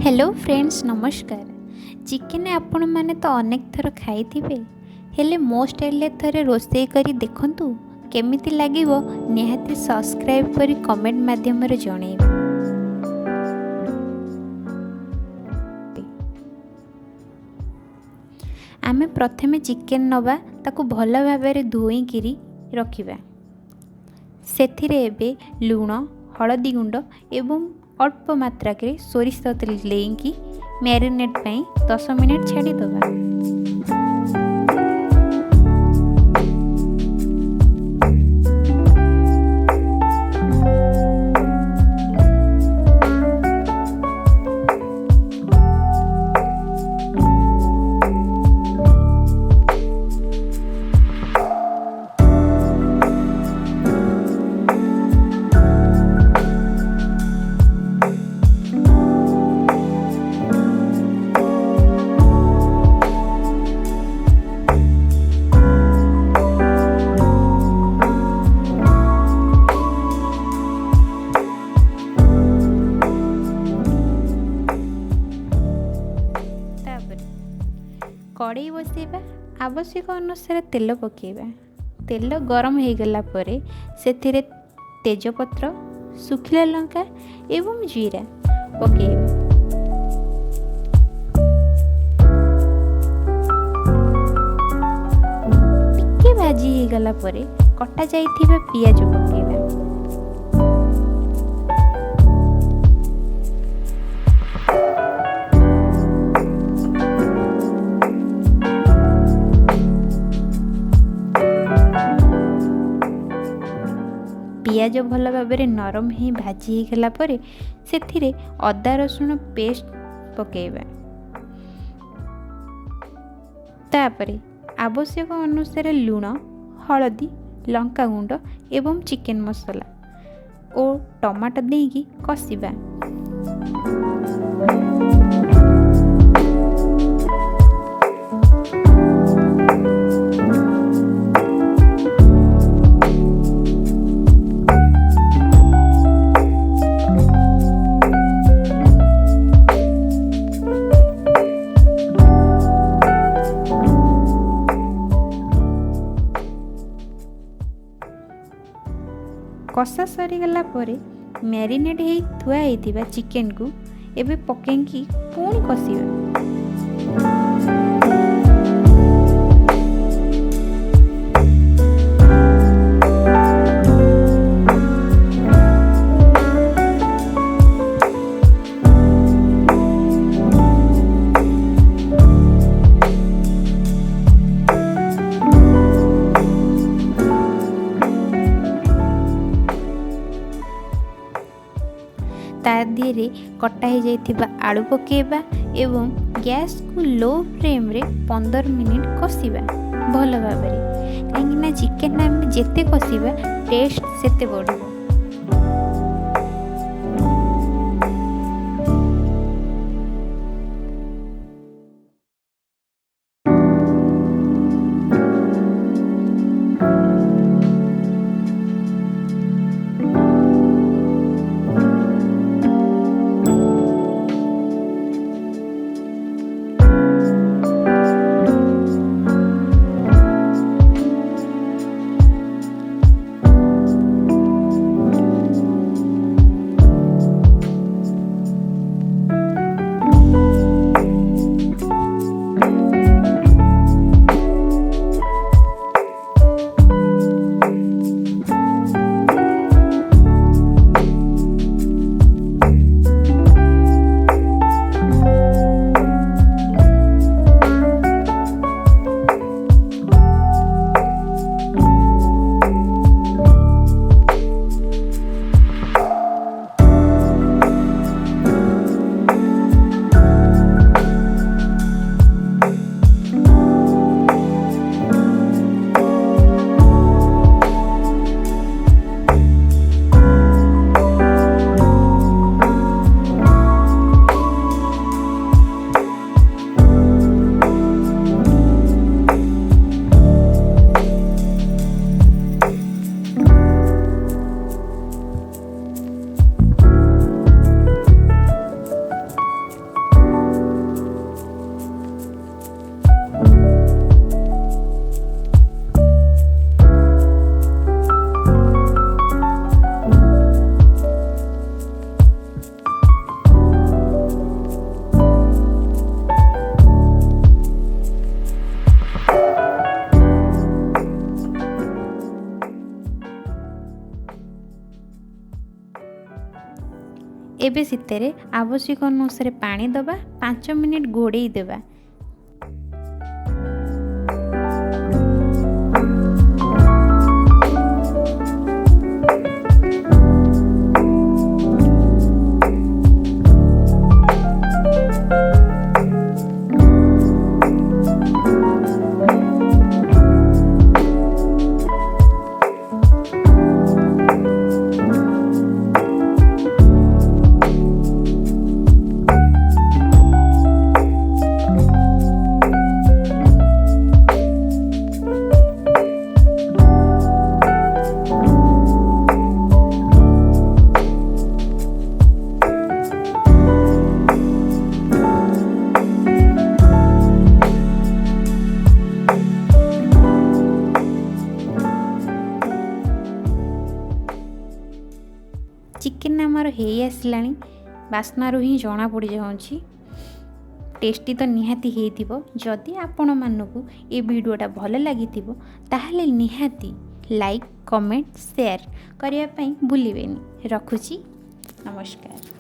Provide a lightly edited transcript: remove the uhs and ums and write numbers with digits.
Hello friends नमस्कार। Chicken आपण मैंने तो अनेक थर खाई हेले मो स्टाइल थरे रोषे करी देखंतु केमिति लागिवो निहाती सब्सक्राइब करी कमेंट माध्यम रे जणैबे। आमे प्रथमे चिकेन नबा ताकू भल भाबरे धोईकिरी रखिबा। सेथिरे एबे लूण हळदी गुंड एवं अल्प मात्रा के सोरिष तेल लेकी मैरिनेट पई 10 मिनिट छाड़ी दबा। कड़ाई बसैबा आवश्यक अनुसार तेल पकेबा। तेल गरम हो गला परे सेथिरे तेजपत्र सुखिला लंका एवं जीरा पकेबा। टिके भाजी हो गला परे कटा जाइथिबा पियाज पकेबा। पियाज भल भाव नरम ही भाजी हो गला परे सेथिरे अदा रसुण पेस्ट पकेबा। तापरे आवश्यक अनुसार लूण हळदी लंका गुंड एवं चिकेन मसला और टमाटो देकी कषिबा। कषा सरीगला परे मैरिनेट ही थुआ होइतिबा चिकेन को एबे पकेंकी पुणी कषिबा। तार धीरे कटा हो जाइथिबा आलू पकेबा एवं गैस को लो फ्लेम रे 15 मिनिट कषिबा भल भाबरे। कहीं चिकेन आम जेते कषिबा टेस्ट सेते बढ़िबो। ଏବେ ସେଥିରେ ଆବଶ୍ୟକ ଅନୁସାରେ ପାଣି ଦେବା, 5 ମିନିଟ୍ ଘୋଡ଼େଇ ଦେବା। ଚିକେନ୍ ଆମର ହେଇ ଆସିଲାଣି, ବାସ୍ନାରୁ ହିଁ ଜଣା ପଡ଼ିଯାଉଛି। ଟେଷ୍ଟି ତ ନିହାତି ହେଇଥିବ। ଯଦି ଆପଣମାନଙ୍କୁ ଏ ଭିଡ଼ିଓଟା ଭଲ ଲାଗିଥିବ ତାହେଲେ ନିହାତି ଲାଇକ୍, କମେଣ୍ଟ, ସେୟାର କରିବା ପାଇଁ ଭୁଲିବେନି। ରଖୁଛି, ନମସ୍କାର।